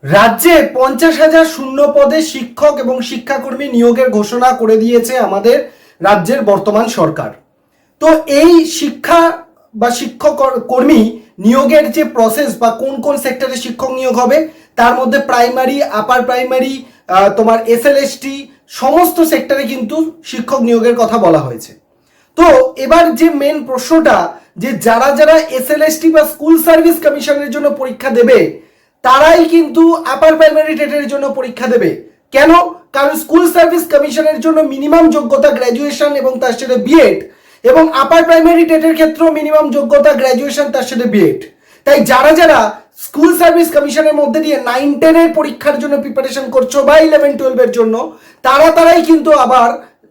রাজ্যে 50,000 শূন্য পদে শিক্ষক এবং শিক্ষাকর্মী নিয়োগের ঘোষণা করে দিয়েছে আমাদের রাজ্যের বর্তমান সরকার। তো এই শিক্ষা বা শিক্ষক কর্মী নিয়োগের যে প্রসেস বা কোন কোন সেক্টরে শিক্ষক নিয়োগ হবে তার মধ্যে প্রাইমারি, আপার প্রাইমারি, তোমার এসএলএসটি সমস্ত সেক্টরে কিন্তু শিক্ষক নিয়োগের কথা বলা হয়েছে। তো এবার যে মেন প্রশ্নটা, যে যারা যারা এসএলএসটি বা স্কুল সার্ভিস কমিশনের জন্য পরীক্ষা দেবে তারাই কিন্তু আপার প্রাইমারি টেটের জন্য পরীক্ষা দেবে। কেন? কারণ স্কুল সার্ভিস কমিশনের জন্য মিনিমাম যোগ্যতা গ্র্যাজুয়েশন এবং তার সাথে বিএড, এবং আপার প্রাইমারি টেটের ক্ষেত্রেও মিনিমাম যোগ্যতা গ্র্যাজুয়েশন তার সাথে বিএড। তাই যারা যারা স্কুল সার্ভিস কমিশনের মধ্যে দিয়ে 9-10 এর পরীক্ষার জন্য প্রিপারেশন করছো বা 11-12 এর জন্য, তারাই কিন্তু আবার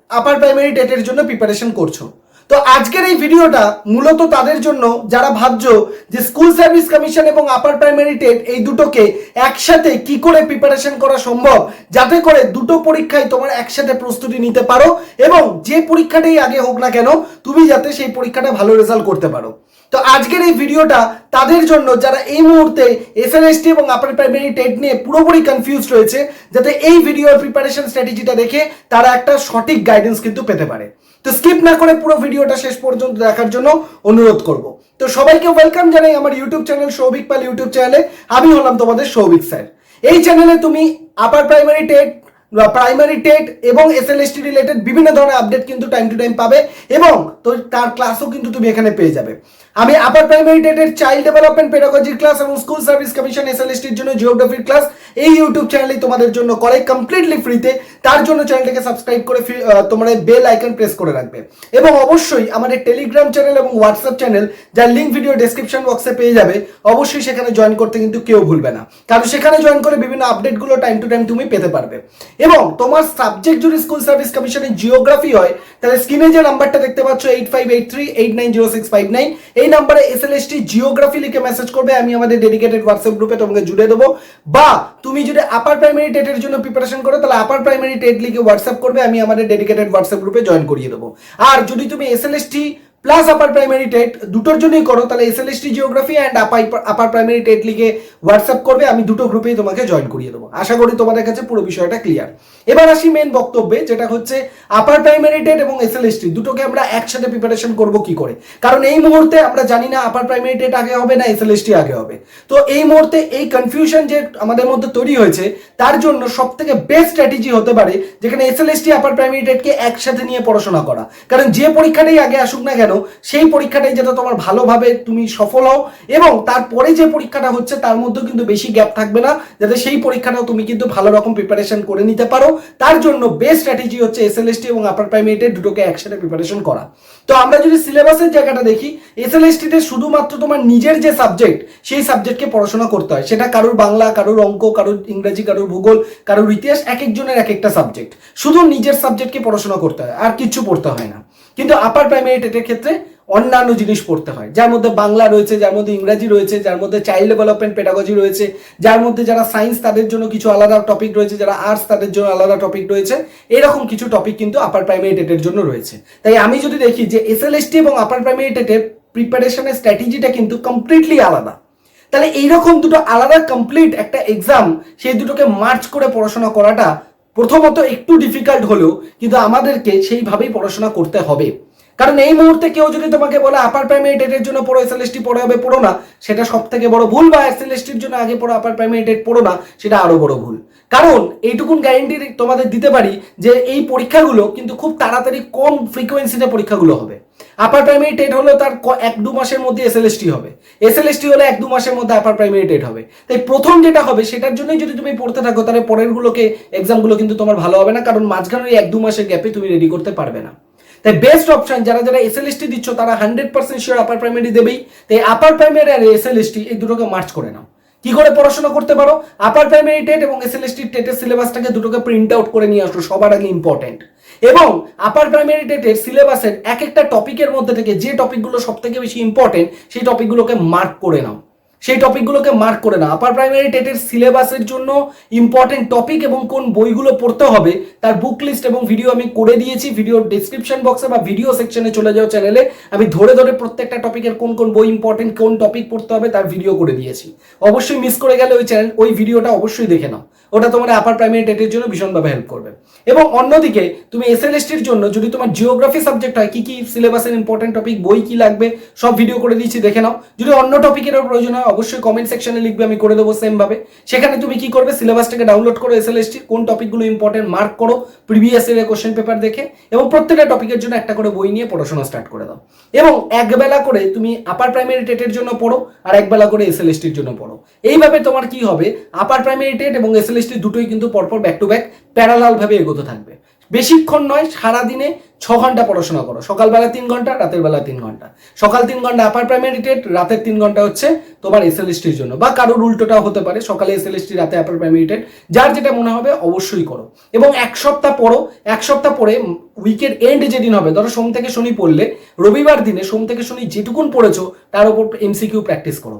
আপার প্রাইমারি টেটের জন্য প্রিপারেশন করছো। তো আজকের এই ভিডিওটা মূলত তাদের জন্য যারা ভাবছো যে স্কুল সার্ভিস কমিশন এবং আপার প্রাইমারি টেট এই দুটোকে একসাথে কি করে প্রিপারেশন করা সম্ভব, যাতে করে দুটো পরীক্ষায় তোমার একসাথে প্রস্তুতি নিতে পারো এবং যে পরীক্ষাটাই আগে হোক না কেন তুমি যাতে সেই পরীক্ষাটা ভালো রেজাল্ট করতে পারো। তো আজকের এই ভিডিওটা তাদের জন্য যারা এই মুহূর্তে এসএলএসটি এবং আপার প্রাইমারি টেট নিয়ে পুরোপুরি কনফিউজ রয়েছে, যাতে এই ভিডিওর প্রিপারেশন স্ট্র্যাটেজিটা দেখে তারা একটা সঠিক গাইডেন্স কিন্তু পেতে পারে। তো স্কিপ না করে পুরো ভিডিওটা শেষ পর্যন্ত দেখার জন্য অনুরোধ করব। তো সবাইকে ওয়েলকাম জানাই আমার ইউটিউব চ্যানেল সৌভিক পাল ইউটিউব চ্যানেলে। আমি হলাম তোমাদের সৌভিক স্যার। এই চ্যানেলে তুমি আপার প্রাইমারি টেট, প্রাইমারি টেট এবং এসএলএসটি রিলেটেড বিভিন্ন ধরনের আপডেট কিন্তু টাইম টু টাইম পাবে এবং তো তার ক্লাসও কিন্তু তুমি এখানে পেয়ে যাবে। আমি আপার প্রাইমারি টেটের চাইল্ড ডেভেলপমেন্ট পেডাগজির ক্লাস এবং স্কুল সার্ভিস কমিশন এসএলএসটির জন্য জিওগ্রাফির ক্লাস এই ইউটিউব চ্যানেলেই তোমাদের জন্য করে কমপ্লিটলি ফ্রিতে। তার জন্য চ্যানেলটাকে সাবস্ক্রাইব করে তোমরা বেল আইকন প্রেস করে রাখবে এবং অবশ্যই আমাদের টেলিগ্রাম চ্যানেল এবং হোয়াটসঅ্যাপ চ্যানেল, যার লিঙ্ক ভিডিও ডেসক্রিপশন বক্সে পেয়ে যাবে, অবশ্যই সেখানে জয়েন করতে কিন্তু কেউ ভুলবে না, কারণ সেখানে জয়েন করে বিভিন্ন আপডেটগুলো টাইম টু টাইম তুমি পেতে পারবে। এবং তোমার সাবজেক্ট যদি স্কুল সার্ভিস কমিশনের জিওগ্রাফি হয় তাহলে স্ক্রিনে যে নাম্বারটা দেখতে পাচ্ছ 8583890659, এই নাম্বারে এসএলএসটি জিওগ্রাফি লিখে মেসেজ করবে, আমি আমাদের ডেডিকেটেড হোয়াটসঅ্যাপ গ্রুপে তোমাকে জুড়ে দেবো। বা তুমি যদি আপার প্রাইমারি টেটের জন্য প্রিপারেশন করো তাহলে আপার প্রাইমারি টেট লিখে হোয়াটসঅ্যাপ করবে, আমি আমাদের ডেডিকেটেড হোয়াটসঅ্যাপ গ্রুপে জয়েন করিয়ে দেবো। আর যদি তুমি এসএলএসটি প্লাস আপার প্রাইমারি টেট দুটোর জন্যই করো তাহলে SLST geography and upper primary TET লিখে হোয়াটসঅ্যাপ করবে, আমি দুটো গ্রুপেই তোমাকে জয়েন করিয়ে দেবো। আশা করি তোমাদের কাছে পুরো বিষয়টা ক্লিয়ার। এবার আসি মেন বক্তব্যে, যেটা হচ্ছে আপার প্রাইমারি টেট এবং এসএলএসটি দুটোকে আমরা একসাথে প্রিপারেশন করব কি করে। কারণ এই মুহূর্তে আমরা জানি না আপার প্রাইমারি টেট আগে হবে না এসএলএসটি আগে হবে। তো এই মুহূর্তে এই কনফিউশন যে আমাদের মধ্যে তৈরি হয়েছে, তার জন্য সব থেকে বেস্ট স্ট্র্যাটেজি হতে পারে যেখানে এসএলএসটি আপার প্রাইমারি টেটকে একসাথে নিয়ে পড়াশোনা করা। কারণ যে পরীক্ষাটাই আগে আসুক না কেন সেই পরীক্ষাটাই যাতে তোমার ভালোভাবে তুমি সফল হও এবং তারপরে যে পরীক্ষাটা হচ্ছে তার মধ্যে কিন্তু বেশি গ্যাপ থাকবে না, যাতে সেই পরীক্ষাটাও তুমি কিন্তু ভালো রকম প্রিপারেশন করে নিতে পারো। তার জন্য বেস্ট স্ট্র্যাটেজি হচ্ছে এসএলএসটি এবং আপার প্রাইমারি টেট দুটোকে একসাথে প্রিপারেশন করা। তো আমরা যদি সিলেবাসের জায়গাটা দেখি, এসএলএসটিতে শুধুমাত্র তোমার নিজের যে সাবজেক্ট সেই সাবজেক্টকে পড়াশোনা করতে হয়। সেটা কারোর বাংলা, কারোর অঙ্ক, কারোর ইংরেজি, কারোর ভূগোল, কারোর ইতিহাস, এক একজনের এক একটা সাবজেক্ট। শুধু নিজের সাবজেক্টকে পড়াশোনা করতে হয়, আর কিছু পড়তে হয় না। কিন্তু আপার প্রাইমারি টেটের ক্ষেত্রে অন্যান্য জিনিস পড়তে হয়, যার মধ্যে বাংলা রয়েছে, যার মধ্যে ইংরাজি রয়েছে, যার মধ্যে চাইল্ড ডেভেলপমেন্ট পেডাগজি রয়েছে, যার মধ্যে যারা সায়েন্স তাদের জন্য কিছু আলাদা টপিক রয়েছে, যারা আর্টস তাদের জন্য আলাদা টপিক রয়েছে। এরকম কিছু টপিক কিন্তু আপার প্রাইমারি টেটের জন্য রয়েছে। তাই আমি যদি দেখি যে এসএলএসটি এবং আপার প্রাইমারি টেটের প্রিপারেশনের স্ট্র্যাটেজিটা কিন্তু কমপ্লিটলি আলাদা, তাহলে এইরকম দুটো আলাদা কমপ্লিট একটা এক্সাম, সেই দুটোকে মার্চ করে পড়াশোনা করাটা প্রথমত একটু ডিফিকাল্ট হলেও কিন্তু আমাদেরকে সেইভাবেই পড়াশোনা করতে হবে। কারণ এই মুহূর্তে কেউ যদি তোমাকে বলে আপার প্রাইমারি টেটের জন্য পড়ো, এসএলএসটি পড়ে হবে, পড়ো না, সেটা সব থেকে বড় ভুল। বা এসএলএসটির জন্য আগে পড়ো, আপার প্রাইমারি টেট পড়ো না, সেটা আরো বড় ভুল। কারণ এইটুকুন গ্যারেন্টি তোমাদের দিতে পারি যে এই পরীক্ষাগুলো কিন্তু খুব তাড়াতাড়ি কম ফ্রিকোয়েন্সিতে পরীক্ষাগুলো হবে। আপার প্রাইমারি টেট হলো তার 1-2 মাসের মধ্যে এসএলএসটি হবে, এসএলএসটি হলে 1-2 মাসের মধ্যে আপার প্রাইমারি টেট হবে। তাই প্রথম যেটা হবে সেটার জন্যই যদি তুমি পড়তে থাকো তাহলে পরের গুলোকে এক্সামগুলো কিন্তু তোমার ভালো হবে না, কারণ মাঝখানে 1-2 মাসের গ্যাপে তুমি রেডি করতে পারবে না। তাই বেস্ট অপশন যারা যারা এসএলএসটি দিচ্ছ তারা 100% শিওর আপার প্রাইমারি দেবেই। তাই আপার প্রাইমারি আর এসএলএসটি এই দুটোকে মার্চ করে নাও। কি করে পড়াশোনা করতে পারো, আপার প্রাইমারি টেট এবং এসএলএসটি টেটের সিলেবাসটাকে দুটোকে প্রিন্ট আউট করে নিয়ে আসো, সবার আগে ইম্পর্টেন্ট। এবং আপার প্রাইমারি টেটের সিলেবাসের এক একটা টপিকের মধ্যে থেকে যে টপিকগুলো সব থেকে বেশি ইম্পর্টেন্ট সেই টপিকগুলোকে মার্ক করে নাও। সেই টপিকগুলোকে মার্ক করে নাও। আপার প্রাইমারি টেটের সিলেবাসের জন্য ইম্পর্টেন্ট টপিক এবং কোন বইগুলো পড়তে হবে তার বুক লিস্ট এবং ভিডিও আমি করে দিয়েছি। ভিডিওর ডেসক্রিপশন বক্সে বা ভিডিও সেকশনে চলে যাও চ্যানেলে, আমি ধরে ধরে প্রত্যেকটা টপিকের কোন কোন বই ইম্পর্টেন্ট, কোন টপিক পড়তে হবে তার ভিডিও করে দিয়েছি। অবশ্যই মিস করে গেলে ওই ভিডিওটা অবশ্যই দেখে নাও, ওটা তোমার আপার প্রাইমারি টেটের জন্য ভীষণভাবে হেল্প করবে। এবং অন্যদিকে তুমি এসএলএসটির জন্য যদি তোমার জিওগ্রাফি সাবজেক্ট হয়, কি কি সিলেবাসের ইম্পর্টেন্ট টপিক, বই কি লাগবে, সব ভিডিও করে দিয়েছি, দেখে নাও। যদি অন্য টপিকেরও প্রয়োজন হয় অবশ্যই কমেন্ট সেকশনে লিখবে, আমি করে দেবো সেম ভাবে। সেখানে তুমি কি করবে, সিলেবাসটাকে ডাউনলোড করো, এসএলএসটির কোন টপিকগুলো ইম্পর্টেন্ট মার্ক করো প্রিভিয়াস ইয়ারের কোশ্চেন পেপার দেখে, এবং প্রত্যেকটা টপিকের জন্য একটা করে বই নিয়ে পড়াশোনা স্টার্ট করে দাও। এবং একবেলা করে তুমি আপার প্রাইমারি টেটের জন্য পড়ো আর একবেলা করে এসএলএসটির জন্য পড়ো। এইভাবে তোমার কি হবে, আপার প্রাইমারি টেট এবং এসএলএসটি দুটোই কিন্তু পরপর ব্যাক টু ব্যাক প্যারালাল ভাবে এগোতে থাকবে। বেশিক্ষণ নয়, সারাদিনে 6 ঘন্টা পড়াশোনা করো, সকালবেলা 3 ঘন্টা, রাতের বেলা 3 ঘন্টা। সকাল 3 ঘন্টা আপার প্রাইমারি টেট, রাতের 3 ঘন্টা হচ্ছে তোমার এসএলএসটির জন্য, বা কারোর উল্টোটাও হতে পারে, সকালে এসএলএসটি, রাতে আপার প্রাইমারি টেট, যার যেটা মনে হবে অবশ্যই করো। এবং এক সপ্তাহ পড়ো, এক সপ্তাহ পরে উইকের এন্ড যেদিন হবে, ধরো সোম থেকে শনি পড়লে, রবিবার দিনে সোম থেকে শনি যেটুকুন পড়েছো তার উপর এমসিকিউ প্র্যাকটিস করো।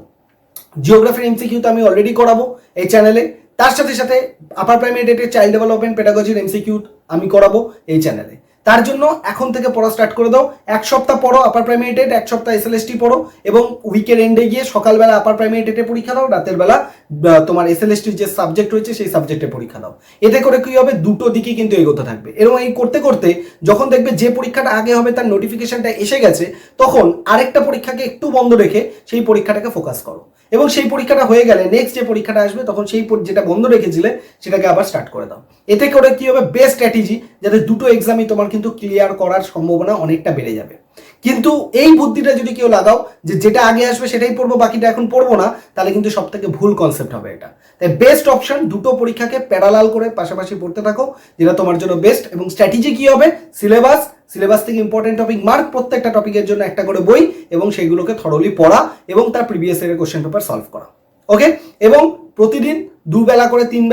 জিওগ্রাফির এমসিকিউ তো আমি অলরেডি করাবো এই চ্যানেলে, তার সাথে সাথে আপার প্রাইমারি টেটের চাইল্ড ডেভেলপমেন্ট পেডাগজির এমসিকিউ আমি করাবো এই চ্যানেলে। তার জন্য এখন থেকে পড়া স্টার্ট করে দাও। এক সপ্তাহ পড়ো আপার প্রাইমারি টেট, এক সপ্তাহ এসএলএসটি পড়ো, এবং উইকের এন্ডে গিয়ে সকালবেলা আপার প্রাইমারি টেটে পরীক্ষা দাও, রাতের বেলা তোমার এসএলএসটির যে সাবজেক্ট রয়েছে সেই সাবজেক্টে পরীক্ষা দাও। এতে করে কি হবে, দুটো দিকে কিন্তু এগোতে থাকবে। এবং এই করতে করতে যখন দেখবে যে পরীক্ষাটা আগে হবে তার নোটিফিকেশনটা এসে গেছে, তখন আরেকটা পরীক্ষাকে একটু বন্ধ রেখে সেই পরীক্ষাটাকে ফোকাস করো। এবং সেই পরীক্ষাটা হয়ে গেলে নেক্সট যে পরীক্ষাটা আসবে তখন সেই যেটা বন্ধ রেখেছিলে সেটাকে আবার স্টার্ট করে দাও। এতে করে কি হবে, বেস্ট স্ট্র্যাটেজি, যাতে দুটো এক্সামই তোমার কিন্তু ক্লিয়ার করার সম্ভাবনা অনেকটা বেড়ে যাবে। কিন্তু এই বুদ্ধিটা যদি কেউ লাগাও যে যেটা আগে আসবে সেটাই পড়বো, বাকিটা এখন পড়বো না, তাহলে কিন্তু সব থেকে ভুল কনসেপ্ট হবে এটা। তাই বেস্ট অপশন, দুটো পরীক্ষাকে প্যারালাল করে পাশাপাশি পড়তে থাকো, যেটা তোমার জন্য বেস্ট। এবং স্ট্র্যাটেজি কি হবে, সিলেবাস থেকে ইম্পর্টেন্ট টপিক মার্ক, প্রত্যেকটা টপিকের জন্য একটা করে বই, এবং সেইগুলোকে থরলি পড়া এবং তার প্রিভিয়াস ইয়ারের কোশ্চেন পেপার সলভ করা। ওকে, এবং প্রতিদিন দুবেলা করে 3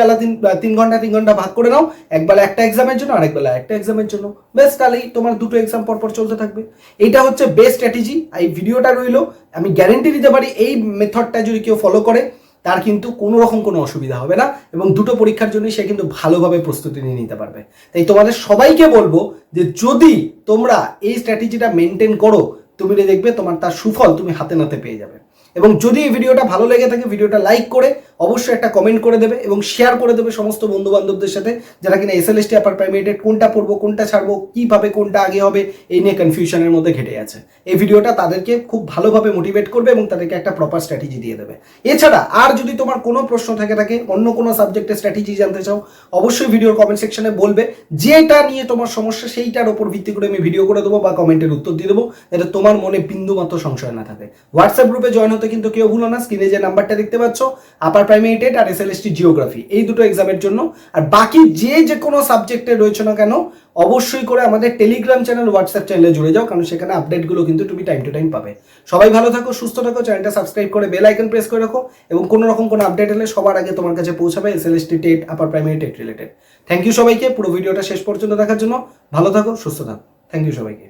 ঘন্টা 3 ঘন্টা ভাগ করে নাও, একবেলা একটা এক্সামের জন্য, আরেকবেলা একটা এক্সামের জন্য, বেশ, তাহলেই তোমার দুটো এক্সাম পরপর চলতে থাকবে। এইটা হচ্ছে বেস্ট স্ট্র্যাটেজি। এই ভিডিওটা রইলো, আমি গ্যারেন্টি দিতে পারি এই মেথডটা যদি কেউ ফলো করে তার কিন্তু কোনো রকম কোনো অসুবিধা হবে না, এবং দুটো পরীক্ষার জন্য সে কিন্তু ভালোভাবে প্রস্তুতি নিয়ে নিতে পারবে। তাই তোমাদের সবাইকে বলবো যে যদি তোমরা এই স্ট্র্যাটেজিটা মেনটেন করো, তুমি দেখবে তোমার তার সুফল তুমি হাতে নাতে পেয়ে যাবে। এবং যদি এই ভিডিওটা ভালো লেগে থাকে, ভিডিওটা লাইক করে অবশ্যই একটা কমেন্ট করে দেবে এবং শেয়ার করে দেবে সমস্ত বন্ধু বান্ধবদের সাথে, যারা কিনা এসএলএসটি আপার প্রাইমারি টেট কোনটা পড়বো, কোনটা ছাড়বো, কিভাবে কোনটা আগে হবে এই নিয়ে কনফিউশনের মধ্যে ঘেটে আছে। এই ভিডিওটা তাদেরকে খুব ভালোভাবে মোটিভেট করবে এবং তাদেরকে একটা প্রপার স্ট্র্যাটেজি দিয়ে দেবে। এছাড়া আর যদি তোমার কোনো প্রশ্ন থাকে অন্য কোনো সাবজেক্টের স্ট্র্যাটেজি জানতে চাও, অবশ্যই ভিডিওর কমেন্ট সেকশনে বলবে, যেটা নিয়ে তোমার সমস্যা সেইটার উপর ভিত্তি করে আমি ভিডিও করে দেবো বা কমেন্টের উত্তর দিয়ে দেবো, যাতে তোমার মনে বিন্দু মাত্র সংশয় না থাকে। হোয়াটসঅ্যাপ গ্রুপে জয়েন হতে কিন্তু কেউ ভুলো না, স্ক্রিনে যে নাম্বারটা দেখতে পাচ্ছ, আপার প্রাইমারি টেট আর এসএলএসটি জিওগ্রাফি এই দুটো এক্সামের জন্য। আর বাকি যে কোনো সাবজেক্টে রয়েছে না কেন, অবশ্যই করে আমাদের টেলিগ্রাম চ্যানেল, হোয়াটসঅ্যাপ চ্যানেলে জুড়ে যাও, কারণ সেখানে আপডেটগুলো কিন্তু তুমি টাইম টু টাইম পাবে। সবাই ভালো থাকো, সুস্থ থাকো, চ্যানেলটা সাবস্ক্রাইব করে বেল আইকন প্রেস করে রাখো, এবং কোনো রকম কোনো আপডেট এলে সবার আগে তোমার কাছে পৌঁছাবে SLST TET, upper primary TET related. Thank you সবাইকে পুরো ভিডিওটা শেষ পর্যন্ত দেখার জন্য। ভালো থাকো, সুস্থ থাকো, থ্যাংক ইউ সবাইকে।